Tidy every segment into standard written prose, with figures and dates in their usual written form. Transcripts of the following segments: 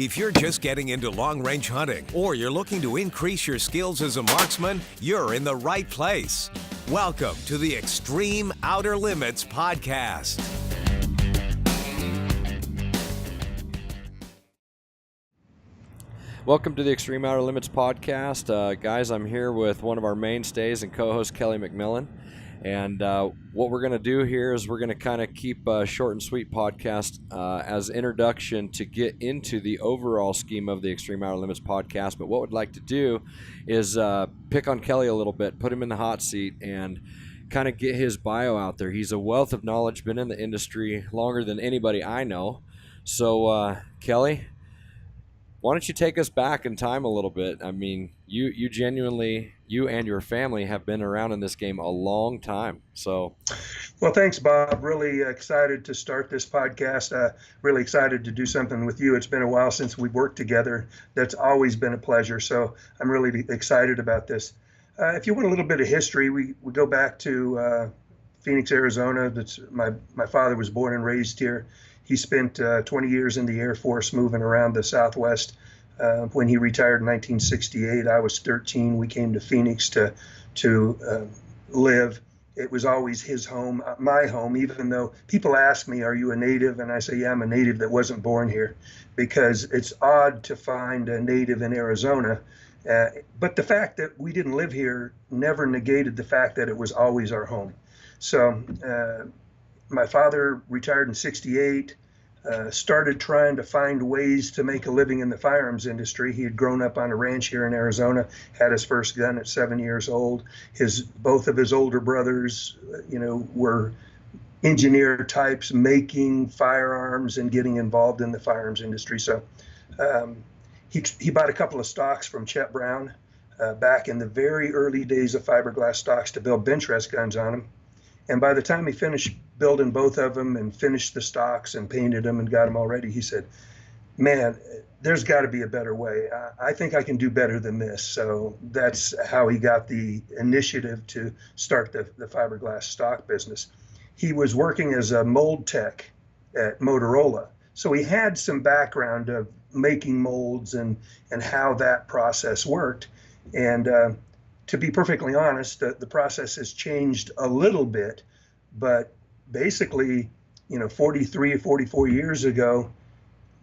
If you're just getting into long-range hunting or you're looking to increase your skills as a marksman, you're in the right place. Welcome to the Extreme Outer Limits podcast. Welcome to the Extreme Outer Limits podcast. Guys, I'm here with one of our mainstays and co-host, Kelly McMillan. And what we're going to do here is we're going to kind of keep a short and sweet podcast as introduction to get into the overall scheme of the Extreme Outer Limits podcast. But what we'd like to do is pick on Kelly a little bit, put him in the hot seat, and kind of get his bio out there. He's a wealth of knowledge, been in the industry longer than anybody I know. So, Kelly, why don't you take us back in time a little bit? I mean, you genuinely, you and your family have been around in this game a long time. So, well, thanks, Bob. Really excited to start this podcast. Really excited to do something with you. It's been a while since we've worked together. That's always been a pleasure. So I'm really excited about this. If you want a little bit of history, we go back to Phoenix, Arizona. That's my father was born and raised here. He spent 20 years in the Air Force moving around the Southwest. When he retired in 1968, I was 13. We came to Phoenix to live. It was always his home, my home, even though people ask me, are you a native? And I say, yeah, I'm a native that wasn't born here, because it's odd to find a native in Arizona. But the fact that we didn't live here never negated the fact that it was always our home. So my father retired in 68, started trying to find ways to make a living in the firearms industry. He had grown up on a ranch here in Arizona, had his first gun at 7 years old. Both of his older brothers, were engineer types making firearms and getting involved in the firearms industry. So he bought a couple of stocks from Chet Brown back in the very early days of fiberglass stocks to build bench rest guns on them. And by the time he finished building both of them and finished the stocks and painted them and got them all ready, he said, man, there's got to be a better way. I think I can do better than this. So that's how he got the initiative to start the fiberglass stock business. He was working as a mold tech at Motorola. So he had some background of making molds and how that process worked. And to be perfectly honest, the process has changed a little bit, but basically, 43 or 44 years ago,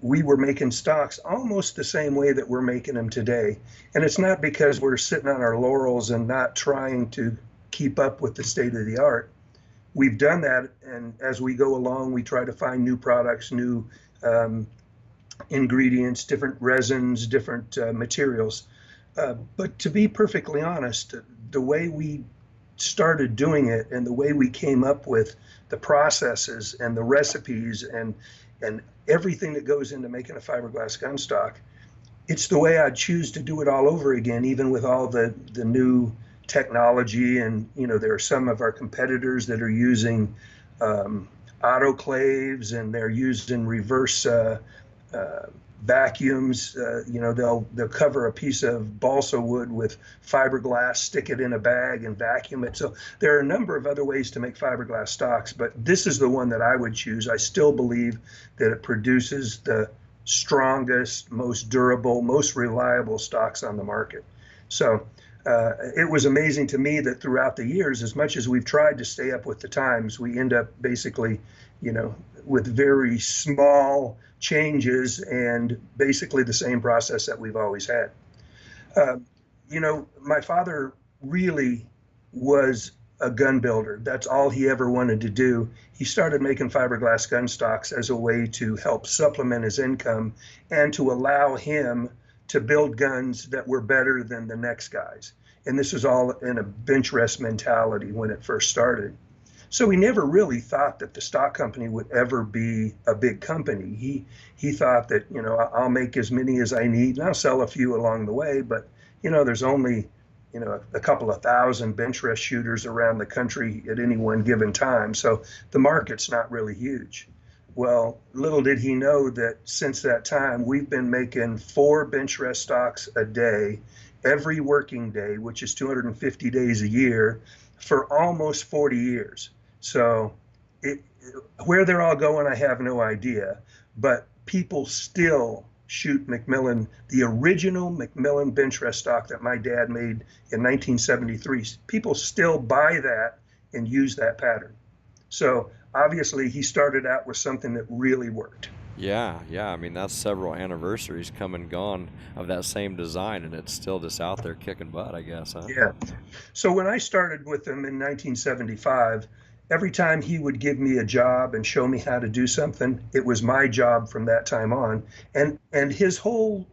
we were making stocks almost the same way that we're making them today. And it's not because we're sitting on our laurels and not trying to keep up with the state of the art. We've done that, and as we go along, we try to find new products, new ingredients, different resins, different materials. But to be perfectly honest, the way we started doing it and the way we came up with the processes and the recipes and everything that goes into making a fiberglass gun stock, it's the way I'd choose to do it all over again, even with all the new technology. And, there are some of our competitors that are using autoclaves, and they're used in reverse vacuums. They'll cover a piece of balsa wood with fiberglass, stick it in a bag and vacuum it. So there are a number of other ways to make fiberglass stocks, but this is the one that I would choose. I still believe that it produces the strongest, most durable, most reliable stocks on the market. So it was amazing to me that throughout the years, as much as we've tried to stay up with the times, we end up basically, with very small changes and basically the same process that we've always had. My father really was a gun builder. That's all he ever wanted to do. He started making fiberglass gun stocks as a way to help supplement his income and to allow him to build guns that were better than the next guys. And this was all in a bench rest mentality when it first started. So he never really thought that the stock company would ever be a big company. He thought that, I'll make as many as I need and I'll sell a few along the way. But, there's only, a couple of thousand bench rest shooters around the country at any one given time. So the market's not really huge. Well, little did he know that since that time, we've been making 4 bench rest stocks a day, every working day, which is 250 days a year, for almost 40 years. So where they're all going, I have no idea. But people still shoot McMillin, the original McMillin bench rest stock that my dad made in 1973. People still buy that and use that pattern. So obviously he started out with something that really worked. Yeah, I mean, that's several anniversaries come and gone of that same design, and it's still just out there kicking butt, I guess, huh? Yeah. So when I started with him in 1975, every time he would give me a job and show me how to do something, it was my job from that time on. And his whole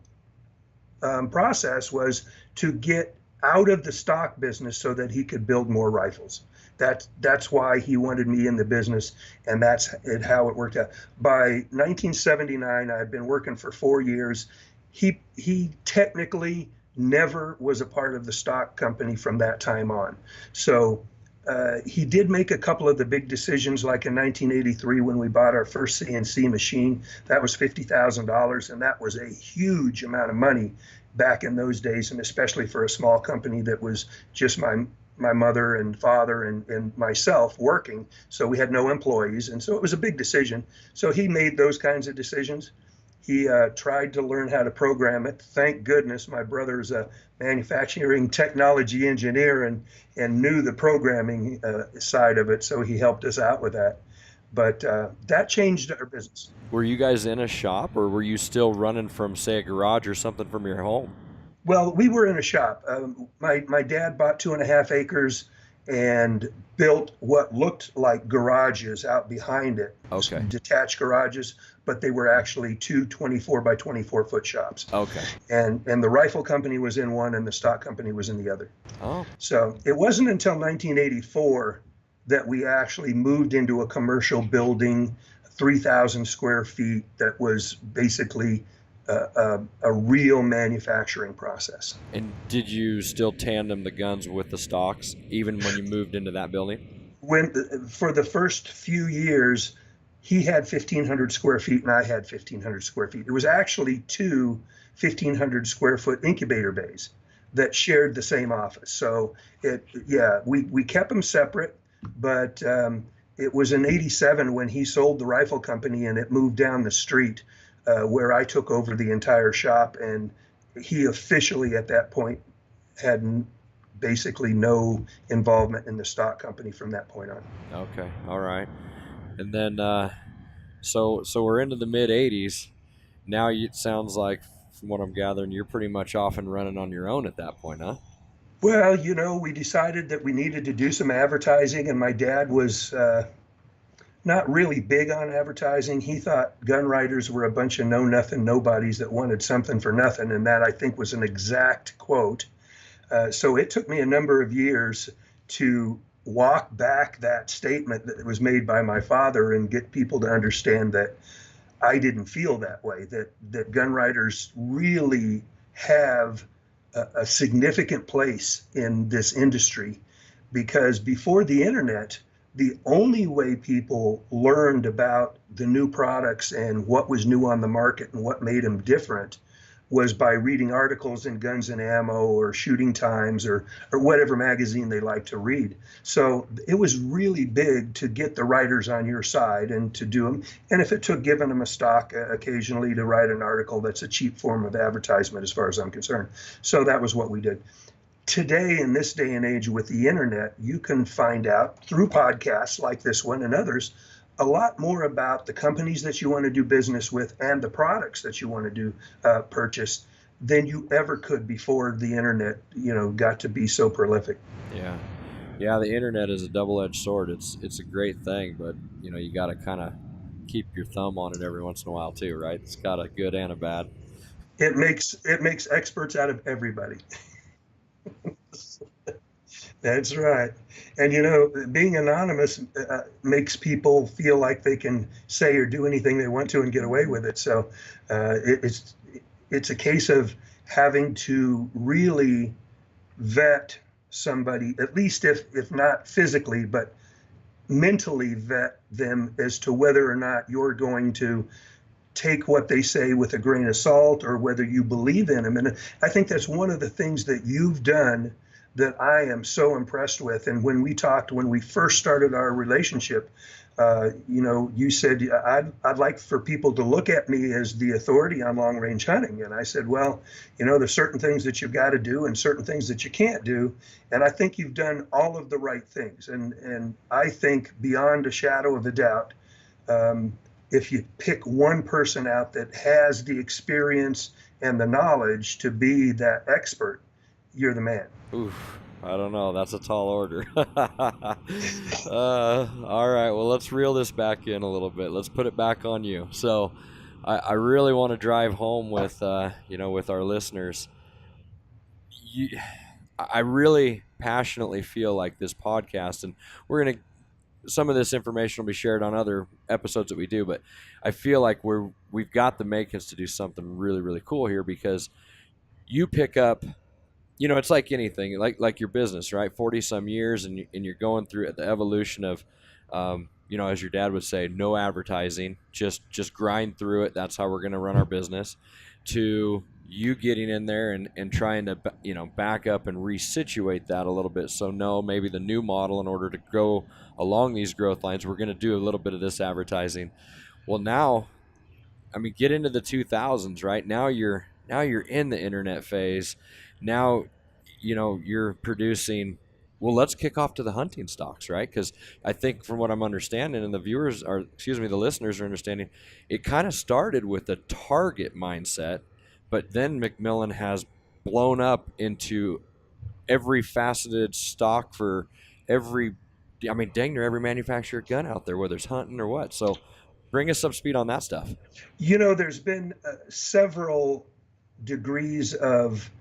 process was to get out of the stock business so that he could build more rifles. That's why he wanted me in the business, and that's how it worked out. By 1979, I had been working for 4 years. He technically never was a part of the stock company from that time on. So he did make a couple of the big decisions, like in 1983 when we bought our first CNC machine. That was $50,000, and that was a huge amount of money back in those days, and especially for a small company that was just my mother and father and myself working. So we had no employees, and so it was a big decision. So he made those kinds of decisions. He tried to learn how to program it. Thank goodness my brother's a manufacturing technology engineer and knew the programming side of it, so he helped us out with that. But that changed our business. Were you guys in a shop, or were you still running from, say, a garage or something from your home? Well, we were in a shop. My dad bought 2.5 acres and built what looked like garages out behind it. Okay. Detached garages, but they were actually two 24 by 24 foot shops. Okay. And the rifle company was in one and the stock company was in the other. Oh. So it wasn't until 1984 that we actually moved into a commercial building, 3,000 square feet, that was basically a real manufacturing process. And did you still tandem the guns with the stocks even when you moved into that building? For the first few years, he had 1,500 square feet and I had 1,500 square feet. It was actually two 1,500 square foot incubator bays that shared the same office. So we kept them separate, but it was in '87 when he sold the rifle company and it moved down the street, where I took over the entire shop, and he officially at that point had basically no involvement in the stock company from that point on. Okay, all right. And then, so we're into the mid '80s. Now it sounds like, from what I'm gathering, you're pretty much off and running on your own at that point, huh? Well, we decided that we needed to do some advertising, and my dad was not really big on advertising. He thought gun writers were a bunch of know-nothing nobodies that wanted something for nothing, and that, I think, was an exact quote. So it took me a number of years to walk back that statement that was made by my father and get people to understand that I didn't feel that way, that gun writers really have a significant place in this industry, because before the internet, the only way people learned about the new products and what was new on the market and what made them different was by reading articles in Guns and Ammo or Shooting Times or whatever magazine they like to read. So it was really big to get the writers on your side and to do them. And if it took giving them a stock occasionally to write an article, that's a cheap form of advertisement as far as I'm concerned. So that was what we did. Today, in this day and age with the internet, you can find out through podcasts like this one and others a lot more about the companies that you want to do business with and the products that you want to do purchase than you ever could before the internet, got to be so prolific. Yeah, the internet is a double-edged sword. It's a great thing, but you got to kind of keep your thumb on it every once in a while too, right? It's got a good and a bad. It makes experts out of everybody. That's right. And being anonymous makes people feel like they can say or do anything they want to and get away with it. So it's a case of having to really vet somebody, at least if not physically, but mentally vet them as to whether or not you're going to take what they say with a grain of salt or whether you believe in them. And I think that's one of the things that you've done that I am so impressed with. And when we first started our relationship, You said I'd like for people to look at me as the authority on long range hunting. And I said, well, there's certain things that you've got to do and certain things that you can't do. And I think you've done all of the right things. And I think beyond a shadow of a doubt, if you pick one person out that has the experience and the knowledge to be that expert, you're the man. Oof. I don't know. That's a tall order. All right. Well, let's reel this back in a little bit. Let's put it back on you. So I really want to drive home with, with our listeners. I really passionately feel like this podcast, and some of this information will be shared on other episodes that we do, but I feel like we've got the makings to do something really, really cool here, because you pick up, it's like anything, like your business, right? 40 some years, and you're going through the evolution of, as your dad would say, no advertising, just grind through it. That's how we're going to run our business. To you getting in there and trying to, back up and resituate that a little bit. So no, maybe the new model, in order to go along these growth lines, we're going to do a little bit of this advertising. Well, now, get into the 2000s, right? Now you're in the internet phase. Now, you're producing. Well, let's kick off to the hunting stocks, right? Because I think from what I'm understanding, and the listeners are understanding, it kind of started with a target mindset, but then McMillin has blown up into every faceted stock for dang near every manufacturer gun out there, whether it's hunting or what. So bring us up speed on that stuff. There's been several degrees of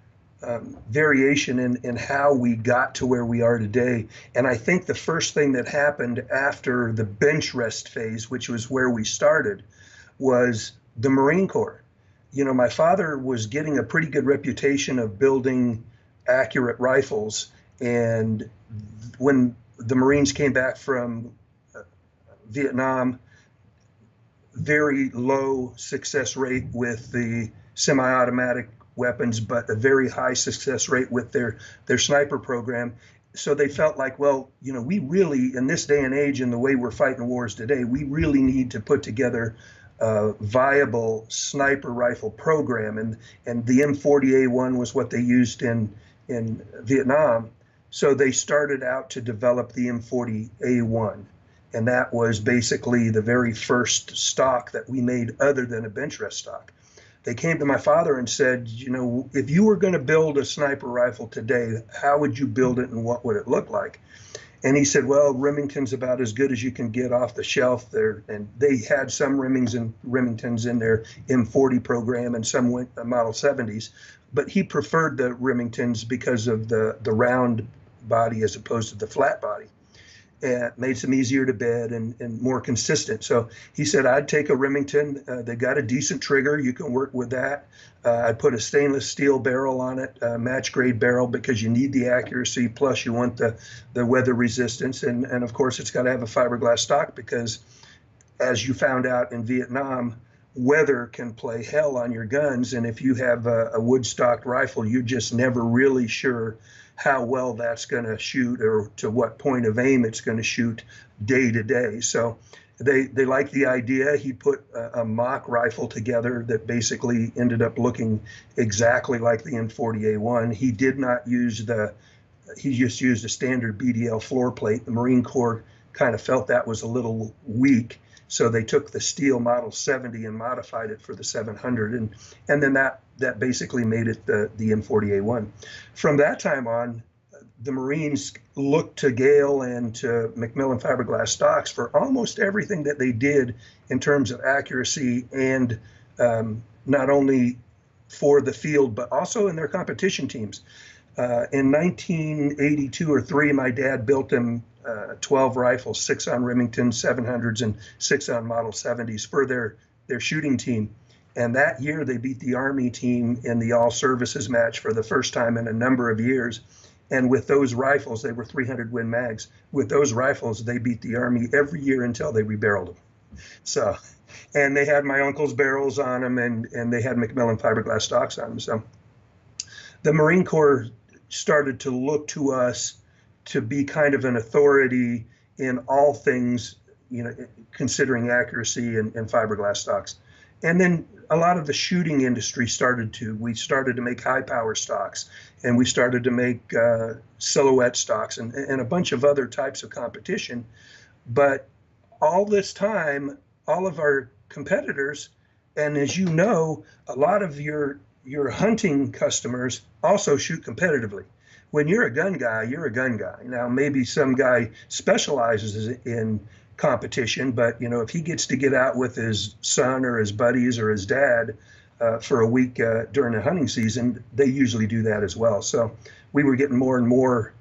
variation in how we got to where we are today. And I think the first thing that happened after the bench rest phase, which was where we started, was the Marine Corps. My father was getting a pretty good reputation of building accurate rifles. And when the Marines came back from Vietnam, very low success rate with the semi-automatic weapons, but a very high success rate with their sniper program. So they felt like, well, we really, in this day and age, and the way we're fighting wars today, we really need to put together a viable sniper rifle program. And the M40A1 was what they used in Vietnam. So they started out to develop the M40A1. And that was basically the very first stock that we made other than a bench rest stock. They came to my father and said, if you were going to build a sniper rifle today, how would you build it and what would it look like? And he said, well, Remington's about as good as you can get off the shelf there. And they had some Remingtons in their M40 program and some Model 70s, but he preferred the Remingtons because of the round body as opposed to the flat body. And made them easier to bed and more consistent. So he said, I'd take a Remington. They got a decent trigger. You can work with that. I'd put a stainless steel barrel on it, match grade barrel, because you need the accuracy. Plus you want the weather resistance. And of course, it's got to have a fiberglass stock, because as you found out in Vietnam, weather can play hell on your guns. And if you have a wood stocked rifle, you're just never really sure how well that's going to shoot or to what point of aim it's going to shoot day to day. So they liked the idea. He put a mock rifle together that basically ended up looking exactly like the M40A1. He did not use he just used a standard BDL floor plate. The Marine Corps kind of felt that was a little weak. So they took the steel Model 70 and modified it for the 700. And then that basically made it the M40A1. From that time on, the Marines looked to Gale and to McMillin fiberglass stocks for almost everything that they did in terms of accuracy, and not only for the field, but also in their competition teams. In 1982 or 3, my dad built them 12 rifles, 6 on Remington 700s and 6 on Model 70s for their shooting team. And that year they beat the Army team in the all services match for the first time in a number of years. And with those rifles, they were 300 Win mags. With those rifles, they beat the Army every year until they rebarreled them. So, and they had my uncle's barrels on them, and they had McMillin fiberglass stocks on them. So the Marine Corps started to look to us to be kind of an authority in all things considering accuracy and fiberglass stocks. And then a lot of the shooting industry we started to make high power stocks, and we started to make silhouette stocks and a bunch of other types of competition. But all this time, all of our competitors, and as you know, a lot of your hunting customers also shoot competitively. When you're a gun guy, you're a gun guy. Now, maybe some guy specializes in competition, but if he gets to get out with his son or his buddies or his dad for a week during the hunting season, they usually do that as well. So we were getting more and more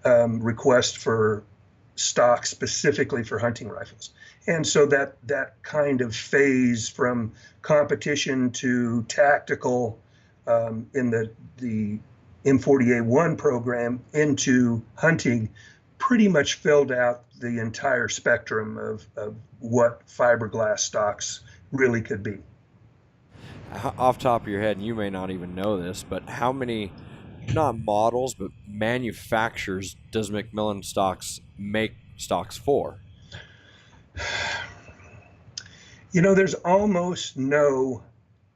requests for stock specifically for hunting rifles. And so that kind of phase from competition to tactical in the M40A1 program into hunting pretty much filled out the entire spectrum of what fiberglass stocks really could be. Off top of your head, and you may not even know this, but how many, not models, but manufacturers does McMillin stocks make stocks for? There's almost no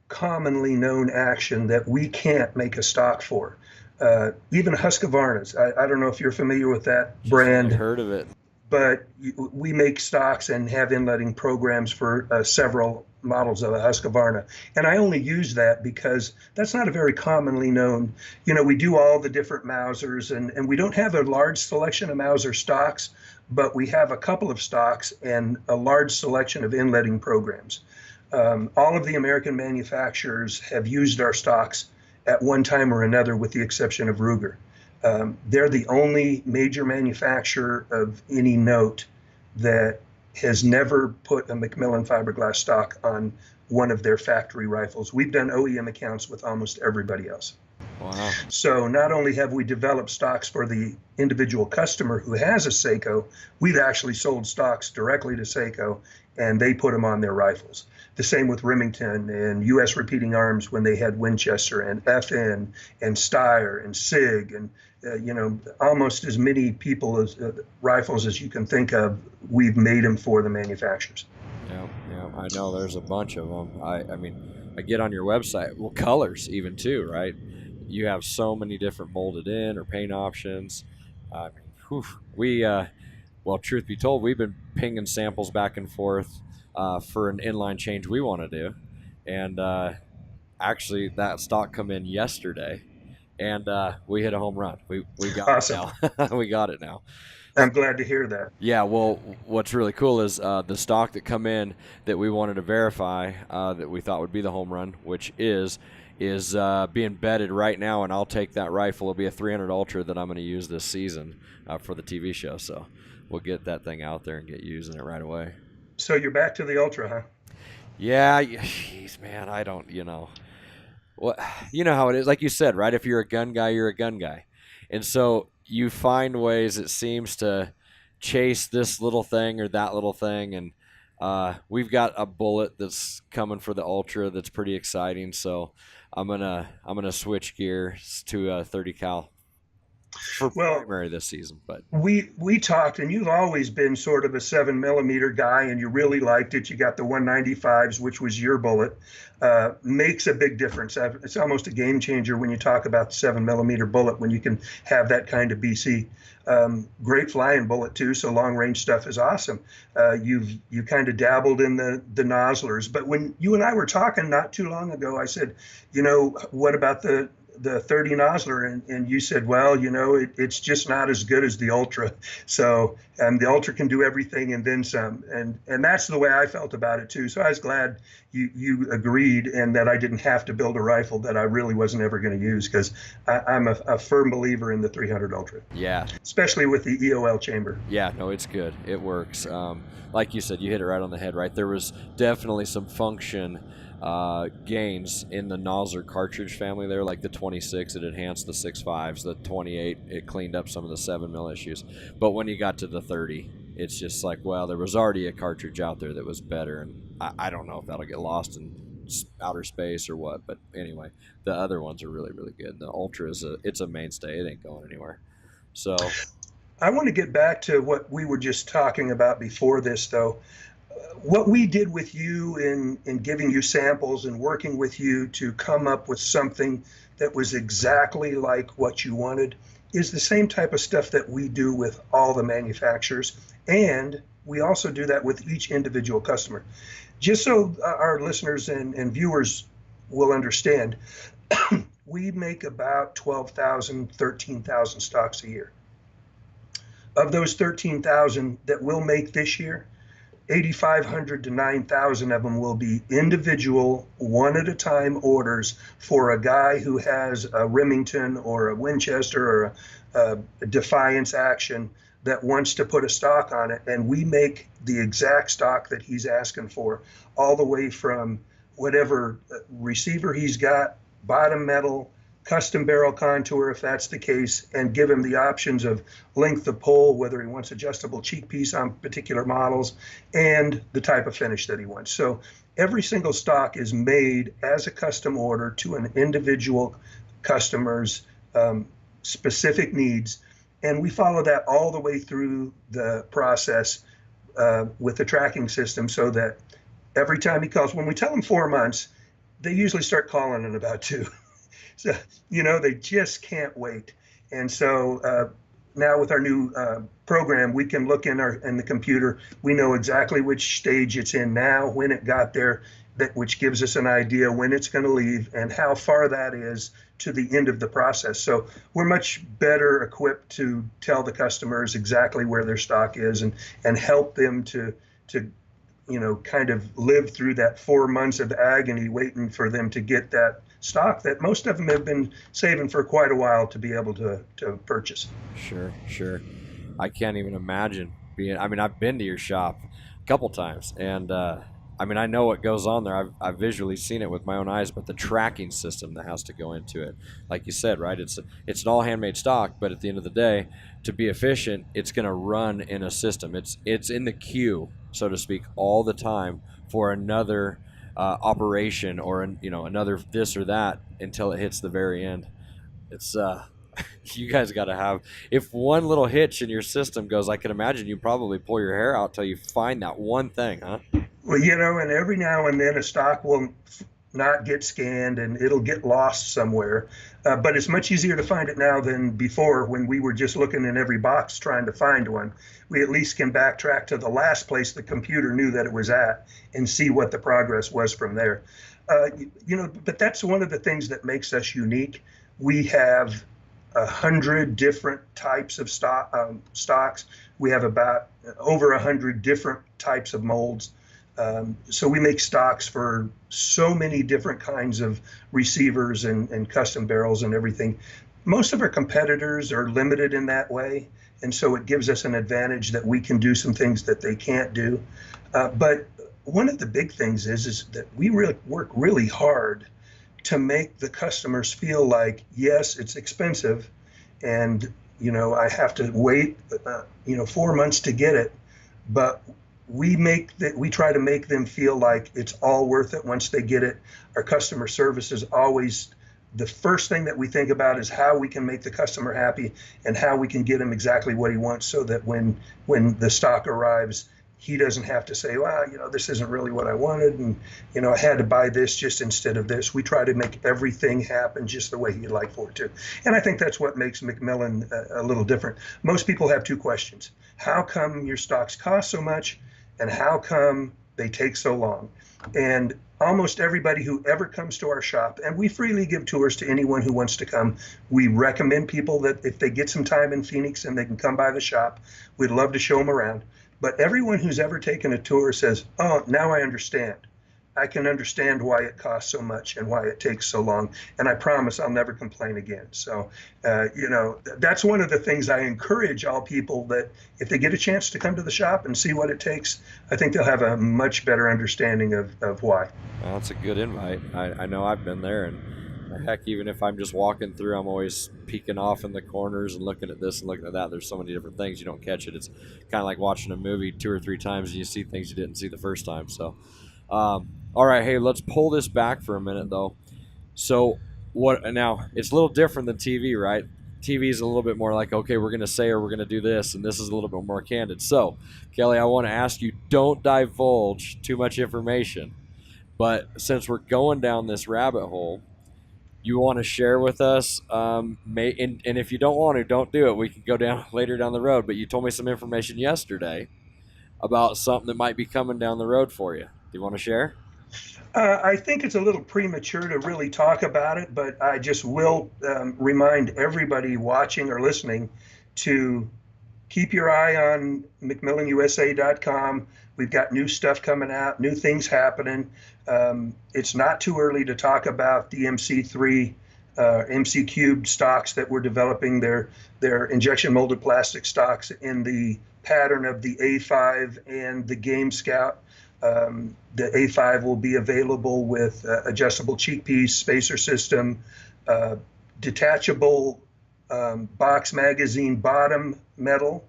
commonly known action that we can't make a stock for. Even Husqvarna's. I don't know if you're familiar with that brand. I heard of it. But we make stocks and have inletting programs for several models of a Husqvarna. And I only use that because that's not a very commonly known, we do all the different Mausers, and we don't have a large selection of Mauser stocks, but we have a couple of stocks and a large selection of inletting programs. All of the American manufacturers have used our stocks at one time or another, with the exception of Ruger. They're the only major manufacturer of any note that has never put a McMillin fiberglass stock on one of their factory rifles. We've done OEM accounts with almost everybody else. Wow. So not only have we developed stocks for the individual customer who has a Seiko, we've actually sold stocks directly to Seiko, and they put them on their rifles. The same with Remington and U.S. Repeating Arms when they had Winchester and FN and Steyr and SIG and almost as many people as rifles as you can think of. We've made them for the manufacturers. Yeah, I know there's a bunch of them. I mean, I get on your website. Well, colors even too, right? You have so many different molded in or paint options. I mean, well, truth be told, we've been pinging samples back and forth for an inline change we want to do, and actually that stock come in yesterday, and we hit a home run. We got awesome. It now. We got it now. I'm glad to hear that. Yeah, well, what's really cool is the stock that come in that we wanted to verify that we thought would be the home run, which is being bedded right now, and I'll take that rifle. It'll be a 300 Ultra that I'm going to use this season for the TV show, so we'll get that thing out there and get using it right away. So you're back to the Ultra, huh? Yeah, jeez, man, I don't, well, you know how it is. Like you said, right? If you're a gun guy, you're a gun guy. And so you find ways, it seems, to chase this little thing or that little thing. And we've got a bullet that's coming for the Ultra that's pretty exciting. So I'm gonna switch gears to a 30 cal for primary this season. But we talked, and you've always been sort of a 7mm guy, and you really liked it. You got the 195s, which was your bullet. Makes a big difference. It's almost a game changer when you talk about the 7mm bullet, when you can have that kind of BC. Great flying bullet too, so long range stuff is awesome. You kind of dabbled in the nozzlers, but when you and I were talking not too long ago, I said, what about the 30 nozzler, and you said, well, it's just not as good as the Ultra. So the Ultra can do everything and then some, and that's the way I felt about it too. So I was glad you agreed, and that I didn't have to build a rifle that I really wasn't ever going to use, because I'm a firm believer in the 300 Ultra. Yeah, especially with the EOL chamber. Yeah, no, it's good. It works. Like you said, you hit it right on the head, right? There was definitely some function gains in the Nosler cartridge family there, like the 26, it enhanced the 6.5s, the 28, it cleaned up some of the 7mm issues. But when you got to the 30, it's just like, well, there was already a cartridge out there that was better, and I don't know if that'll get lost in outer space or what, but anyway, the other ones are really, really good. The Ultra it's a mainstay. It ain't going anywhere. So I want to get back to what we were just talking about before this, though. What we did with you in giving you samples and working with you to come up with something that was exactly like what you wanted is the same type of stuff that we do with all the manufacturers. And we also do that with each individual customer. Just so our listeners and viewers will understand, we make about 12,000, 13,000 stocks a year. Of those 13,000 that we'll make this year, 8,500 to 9,000 of them will be individual, one at a time orders for a guy who has a Remington or a Winchester or a Defiance Action that wants to put a stock on it. And we make the exact stock that he's asking for, all the way from whatever receiver he's got, bottom metal, custom barrel contour if that's the case, and give him the options of length of pole, whether he wants adjustable cheek piece on particular models, and the type of finish that he wants. So every single stock is made as a custom order to an individual customer's specific needs, and we follow that all the way through the process with the tracking system, so that every time he calls, when we tell him 4 months, they usually start calling in about 2. So, they just can't wait. And so now with our new program, we can look in the computer. We know exactly which stage it's in now, when it got there, which gives us an idea when it's going to leave and how far that is to the end of the process. So we're much better equipped to tell the customers exactly where their stock is and help them to kind of live through that 4 months of agony waiting for them to get that stock that most of them have been saving for quite a while to be able to purchase. Sure. I can't even imagine I've been to your shop a couple times, and I know what goes on there. I've visually seen it with my own eyes, but the tracking system that has to go into it, like you said, right? It's an all handmade stock, but at the end of the day, to be efficient, it's going to run in a system. It's in the queue, so to speak, all the time for another operation or another this or that until it hits the very end. It's you guys got to have, if one little hitch in your system goes, I can imagine you probably pull your hair out till you find that one thing, huh? Well, and every now and then a stock will not get scanned and it'll get lost somewhere. But it's much easier to find it now than before, when we were just looking in every box trying to find one. We at least can backtrack to the last place the computer knew that it was at and see what the progress was from there. But that's one of the things that makes us unique. We have 100 different types of stocks. We have about over 100 different types of molds. So we make stocks for so many different kinds of receivers and custom barrels and everything. Most of our competitors are limited in that way, and so it gives us an advantage that we can do some things that they can't do. But one of the big things is that we really work really hard to make the customers feel like, yes, it's expensive, and I have to wait 4 months to get it, but we try to make them feel like it's all worth it once they get it. Our customer service is always the first thing that we think about, is how we can make the customer happy and how we can get him exactly what he wants, so that when the stock arrives, he doesn't have to say, well, this isn't really what I wanted, and I had to buy this just instead of this. We try to make everything happen just the way he'd like for it to. And I think that's what makes McMillin a little different. Most people have 2 questions. How come your stocks cost so much? And how come they take so long? And almost everybody who ever comes to our shop, and we freely give tours to anyone who wants to come. We recommend people that if they get some time in Phoenix and they can come by the shop, we'd love to show them around. But everyone who's ever taken a tour says, oh, now I understand. I can understand why it costs so much and why it takes so long. And I promise I'll never complain again. So, that's one of the things I encourage all people, that if they get a chance to come to the shop and see what it takes, I think they'll have a much better understanding of why. Well, that's a good invite. I know I've been there, and heck, even if I'm just walking through, I'm always peeking off in the corners and looking at this and looking at that. There's so many different things, you don't catch it. It's kind of like watching a movie 2 or 3 times and you see things you didn't see the first time. So, all right, hey, let's pull this back for a minute, though. So, what now? It's a little different than TV, right? TV is a little bit more like, okay, we're going to say or we're going to do this, and this is a little bit more candid. So, Kelly, I want to ask you, don't divulge too much information, but since we're going down this rabbit hole, you want to share with us, and if you don't want to, don't do it. We can go down later down the road, but you told me some information yesterday about something that might be coming down the road for you. Do you want to share? I think it's a little premature to really talk about it, but I just will remind everybody watching or listening to keep your eye on McMillinUSA.com. We've got new stuff coming out, new things happening. It's not too early to talk about the MC3, MC cubed stocks that we're developing. They're injection molded plastic stocks in the pattern of the A5 and the Game Scout. The A5 will be available with adjustable cheek piece, spacer system, detachable box magazine bottom metal,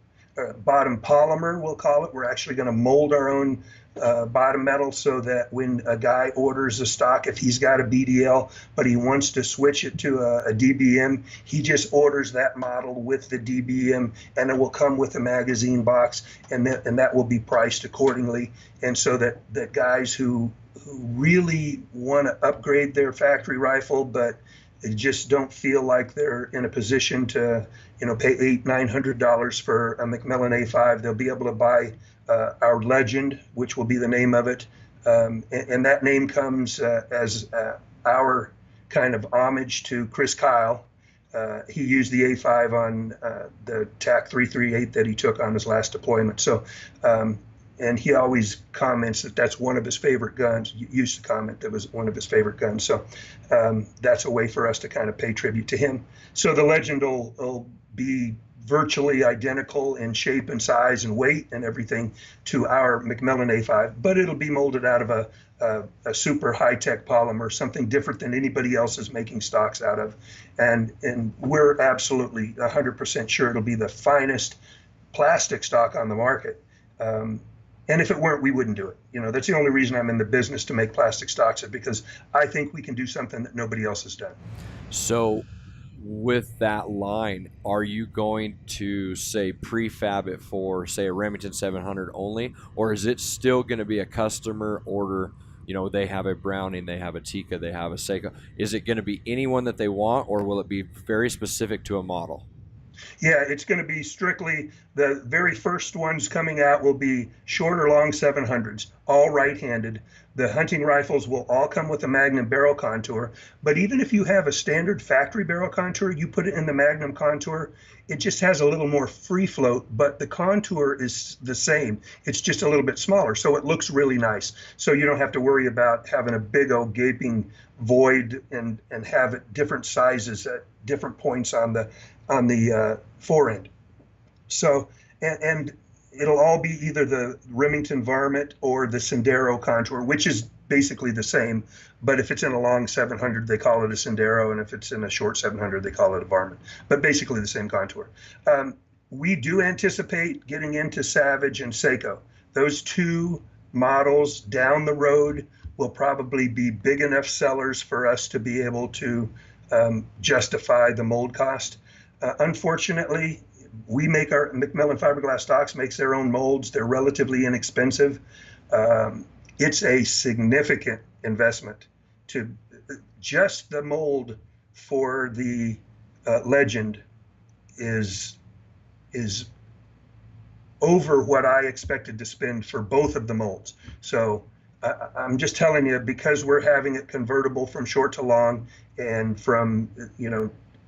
bottom polymer, we'll call it. We're actually going to mold our own bottom metal so that when a guy orders a stock, if he's got a BDL, but he wants to switch it to a DBM, he just orders that model with the DBM, and it will come with a magazine box, and that will be priced accordingly. And so that guys who really want to upgrade their factory rifle, but they just don't feel like they're in a position to, pay $800-900 for a McMillin A5, they'll be able to buy our Legend, which will be the name of it. And that name comes as our kind of homage to Chris Kyle. He used the A5 on the TAC 338 that he took on his last deployment. So, and he always comments that that's one of his favorite guns. Used to comment that was one of his favorite guns. So that's a way for us to kind of pay tribute to him. So the Legend will be virtually identical in shape and size and weight and everything to our McMillin A5, but it'll be molded out of a super high-tech polymer, something different than anybody else is making stocks out of. And we're absolutely 100% sure it'll be the finest plastic stock on the market. And if it weren't, we wouldn't do it. That's the only reason I'm in the business, to make plastic stocks, is because I think we can do something that nobody else has done. So with that line, are you going to say prefab it for, say, a Remington 700 only, or is it still going to be a customer order? They have a Browning, they have a Tikka, they have a Seiko. Is it going to be anyone that they want, or will it be very specific to a model? Yeah, it's going to be strictly, the very first ones coming out will be short or long 700s, all right-handed. The hunting rifles will all come with a Magnum barrel contour, but even if you have a standard factory barrel contour, you put it in the Magnum contour, it just has a little more free float, but the contour is the same. It's just a little bit smaller, so it looks really nice. So you don't have to worry about having a big old gaping void and have it different sizes at different points on the forend. So, and it'll all be either the Remington Varmint or the Sendero contour, which is basically the same. But if it's in a long 700, they call it a Sendero, and if it's in a short 700, they call it a Varmint. But basically the same contour. We do anticipate getting into Savage and Seiko. Those two models down the road will probably be big enough sellers for us to be able to justify the mold cost. Unfortunately, we make our McMillin Fiberglass Stocks makes their own molds. They're relatively inexpensive. It's a significant investment to just the mold for the Legend is over what I expected to spend for both of the molds. So I'm just telling you, because we're having it convertible from short to long, and from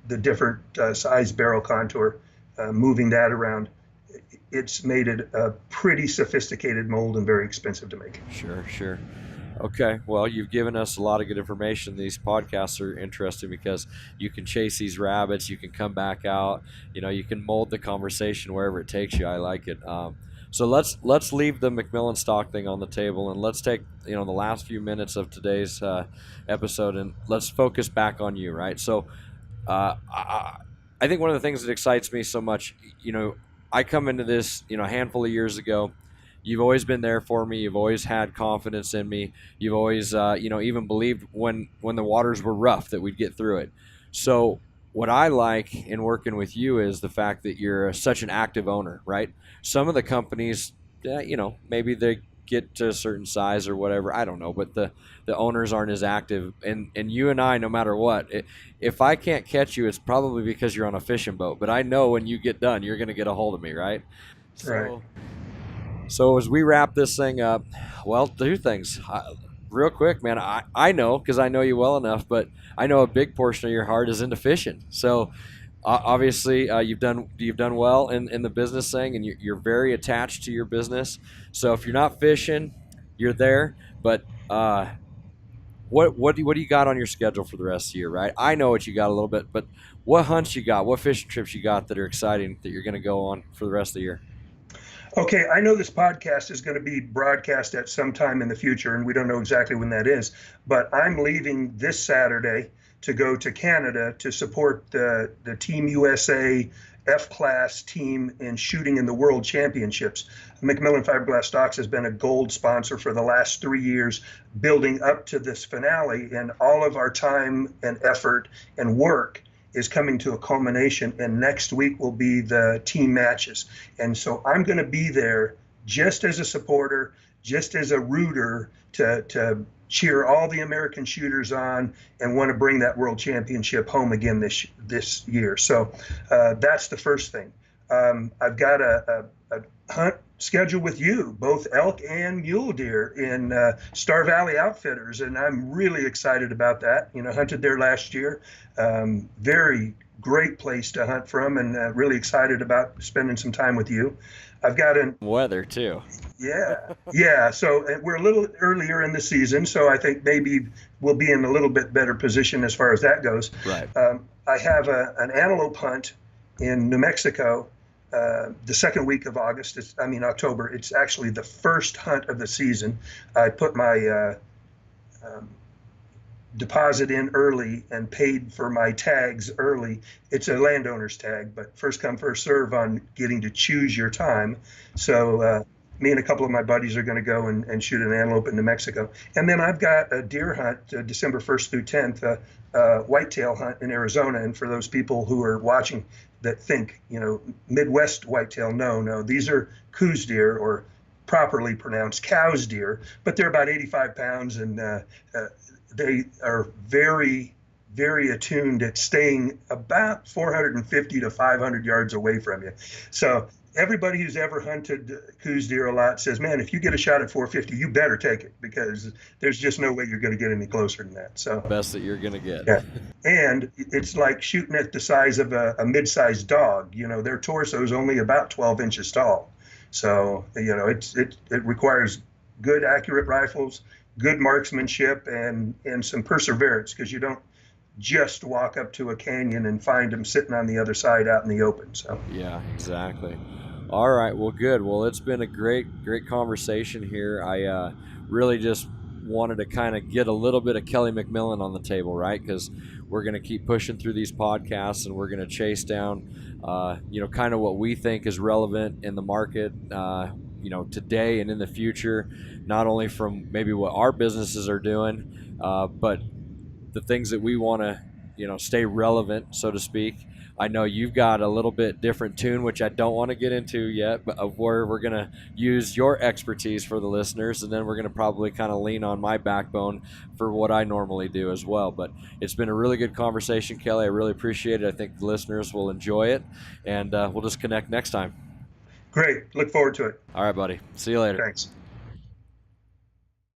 the different size barrel contour, moving that around, it's made it a pretty sophisticated mold and very expensive to make. Sure. Okay, well, you've given us a lot of good information. These podcasts are interesting because you can chase these rabbits, you can come back out, you can mold the conversation wherever it takes you. I like it. So let's leave the McMillin stock thing on the table, and let's take the last few minutes of today's episode, and let's focus back on you, right? So I think one of the things that excites me so much, I come into this, a handful of years ago. You've always been there for me. You've always had confidence in me. You've always, even believed when the waters were rough that we'd get through it. So what I like in working with you is the fact that you're such an active owner, right? Some of the companies, maybe they get to a certain size or whatever, I don't know, but the owners aren't as active. And you and I, no matter what, if I can't catch you, it's probably because you're on a fishing boat. But I know when you get done, you're going to get a hold of me, right? Right. So as we wrap this thing up, well, two things. Real quick, man, I know, because I know you well enough, but I know a big portion of your heart is into fishing. So obviously you've done well in the business thing, and you're very attached to your business. So if you're not fishing, you're there. But what do you got on your schedule for the rest of the year, right? I know what you got a little bit, but what hunts you got, what fishing trips you got that are exciting that you're going to go on for the rest of the year? Okay, I know this podcast is going to be broadcast at some time in the future, and we don't know exactly when that is, but I'm leaving this Saturday to go to Canada to support the Team USA F-Class team in shooting in the World Championships. McMillin Fiberglass Stocks has been a gold sponsor for the last 3 years, building up to this finale, and all of our time and effort and work is coming to a culmination, and next week will be the team matches. And so I'm going to be there just as a supporter, just as a rooter to cheer all the American shooters on and want to bring that world championship home again this year. So that's the first thing. I've got a hunt scheduled with you, both elk and mule deer in Star Valley Outfitters, and I'm really excited about that. Hunted there last year. Very great place to hunt from, and really excited about spending some time with you. I've got weather too. Yeah. So we're a little earlier in the season, so I think maybe we'll be in a little bit better position as far as that goes. Right. I have an antelope hunt in New Mexico the second week of October. It's actually the first hunt of the season. I put my deposit in early and paid for my tags early. It's a landowner's tag, but first come, first serve on getting to choose your time. So me and a couple of my buddies are going to go and shoot an antelope in New Mexico. And then I've got a deer hunt December 1st through 10th, whitetail hunt in Arizona. And for those people who are watching that think, Midwest whitetail, no, these are Coues deer, or properly pronounced cows deer, but they're about 85 pounds, and they are very, very attuned at staying about 450 to 500 yards away from you. So everybody who's ever hunted Coues deer a lot says, man, if you get a shot at 450, you better take it, because there's just no way you're going to get any closer than that. So best that you're going to get. Yeah. And it's like shooting at the size of a mid-sized dog. Their torso is only about 12 inches tall. So, it requires good, accurate rifles, good marksmanship, and some perseverance, because you don't just walk up to a canyon and find them sitting on the other side out in the open. So yeah, exactly. All right, well, good. Well, it's been a great conversation here. I really just wanted to kind of get a little bit of Kelly McMillan on the table, right? Because we're going to keep pushing through these podcasts, and we're going to chase down kind of what we think is relevant in the market today and in the future, not only from maybe what our businesses are doing, but the things that we want to stay relevant, so to speak. I know you've got a little bit different tune, which I don't want to get into yet, but of where we're going to use your expertise for the listeners, and then we're going to probably kind of lean on my backbone for what I normally do as well. But it's been a really good conversation, Kelly. I really appreciate it. I think the listeners will enjoy it, and we'll just connect next time. Great. Look forward to it. All right, buddy. See you later. Thanks.